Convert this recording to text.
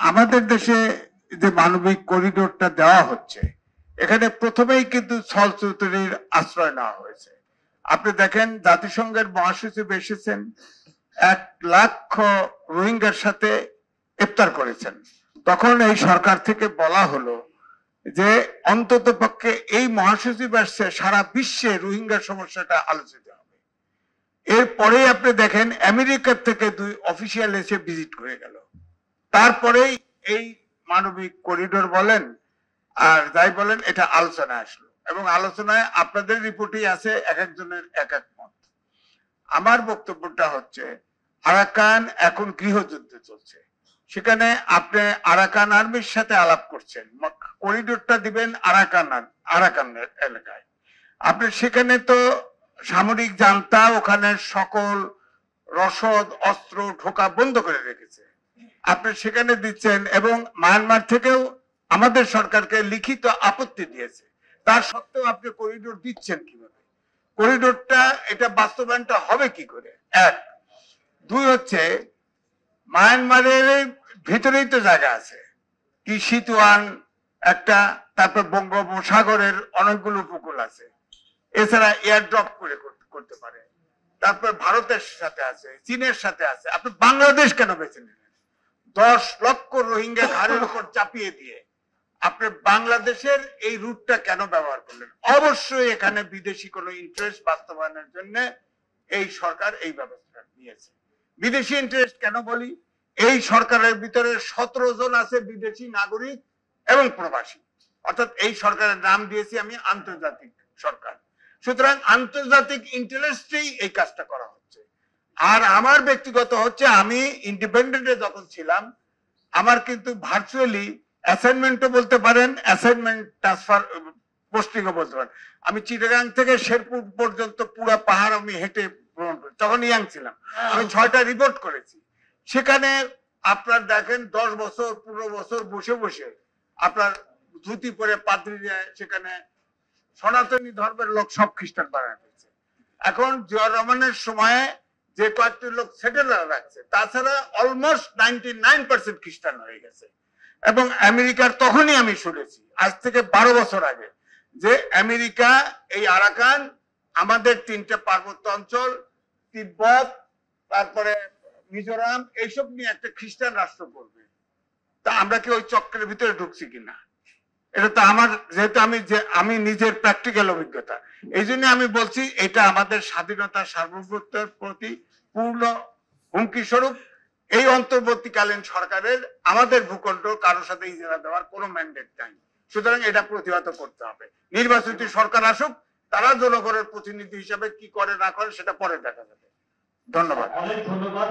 আমাদের দেশে যে মানবিক করিডোরটা দেওয়া হচ্ছে, এখানে প্রথমেই কিন্তু ছলচাতুরির আশ্রয় নেওয়া হয়েছে। আপনি দেখেন জাতিসংঘের মহাসচিব এসেছেন, 1,00,000 রোহিঙ্গার সাথে ইফতার করেছেন। তখন এই সরকার থেকে বলা হলো যে অন্তত পক্ষে এই মহাসচিব আসছে, সারা বিশ্বে রোহিঙ্গা সমস্যাটা আলোচিত হবে। এরপরেই আপনি দেখেন আমেরিকার থেকে 2 অফিসিয়াল এসে ভিজিট করে গেল। তারপরেই এই মানবিক করিডোর বলেন আর যাই বলেন, এটা আলোচনা আসলো, এবং আলোচনায় আপনাদের রিপোর্টই আছে, এক একজনের এক এক মত। আমার বক্তব্যটা হচ্ছে, আরাকান এখন গৃহযুদ্ধ চলছে, সেখানে আপনি আরাকান আর্মির সাথে আলাপ করছেন, করিডোরটা দিবেন আরাকান এলাকায়। আপনি সেখানে তো সামরিক জান্তা ওখানে সকল রসদ অস্ত্র ঢোকা বন্ধ করে রেখেছে, আপনি সেখানে দিচ্ছেন, এবং মায়ানমার থেকেও আমাদের সরকারকে লিখিত আপত্তি দিয়েছে। তার সত্ত্বেও আপনি করিডোর দিচ্ছেন কিভাবে? করিডোরটা এটা বাস্তবায়নটা হবে কি করে? 1, 2 হচ্ছে মায়ানমারের ভিতরেই তো জায়গা আছে, কি সিতুয়ান একটা, তারপর বঙ্গোপসাগরের অনেকগুলো উপকূল আছে, এছাড়া এয়ার ড্রপ করে করতে পারে, তারপর ভারতের সাথে আছে, চীনের সাথে আছে। আপনি বাংলাদেশ কেন বেছে নিলেন? 10 লক্ষ রোহিঙ্গা ঘাড়ের উপর চাপিয়ে দিয়ে আপনি বাংলাদেশের এই রুটটা কেন ব্যবহার করলেন? অবশ্যই এখানে বিদেশি কোনো ইন্টারেস্ট বাস্তবায়নের জন্য এই সরকার এই ব্যবস্থা নিয়েছে। বিদেশি ইন্টারেস্ট কেন বলি? এই সরকারের ভিতরে 17 জন আছে বিদেশি নাগরিক এবং প্রবাসী, অর্থাৎ এই সরকারের নাম দিয়েছি আমি আন্তর্জাতিক সরকার। সুতরাং আন্তর্জাতিক ইন্টারেস্টেই এই কাজটা করা হচ্ছে। আর আমার ব্যক্তিগত হচ্ছে, আমি ইন্ডিপেন্ডেন্টে যখন ছিলাম, আমার কিন্তু ভার্চুয়ালি অ্যাসাইনমেন্টও বলতে পারেন, অ্যাসাইনমেন্ট ট্রান্সফার পোস্টিংও বলতে পারেন। আমি চিটাগাং থেকে শেরপুর পর্যন্ত পুরো পাহাড় আমি হেঁটে ভ্রমণ করি, তখন ইয়াং ছিলাম। আমি 6টা রিপোর্ট করেছি। সেখানে আপনার দেখেন 10 বছর 15 বছর বসে বসে আপনার ধুতি পরে পাদ্রীরা সেখানে সনাতনী ধর্মের লোক সব খ্রিস্টান বানায় ফেলছে। এখন জিয়াউর রহমানের সময়ে যে কয়েকটি লোক সেটেল রাখছে, তাছাড়া অলমোস্ট 99% খ্রিস্টান হয়ে গেছে। এবং আমেরিকার তখনই আমি শুনেছি, আজ থেকে 12 বছর আগে, যে আমেরিকা এই আরাকান, আমাদের 3টে পার্বত্য অঞ্চল, তিব্বত, তারপরে মিজোরাম, এইসব নিয়ে একটা খ্রিস্টান রাষ্ট্র করবে। তা আমরা কি ওই চক্রের ভিতরে ঢুকছি কিনা? এটা তো আমার, যেহেতু আমি নিজের প্র্যাকটিক্যাল অভিজ্ঞতা, এই জন্য আমি বলছি এটা আমাদের স্বাধীনতা সার্বভৌমত্বের প্রতি পূর্ণ হুমকি স্বরূপ। এই অন্তর্বর্তীকালীন সরকারের আমাদের ভূখণ্ড কারোর সাথে ইজারা দেওয়ার কোনো ম্যান্ডেট নাই। সুতরাং এটা প্রতিহত করতে হবে। নির্বাচিত সরকার আসুক, তারা জনগণের প্রতিনিধি হিসাবে কি করে না করে সেটা পরে দেখা যাবে। ধন্যবাদ। অনেক ধন্যবাদ।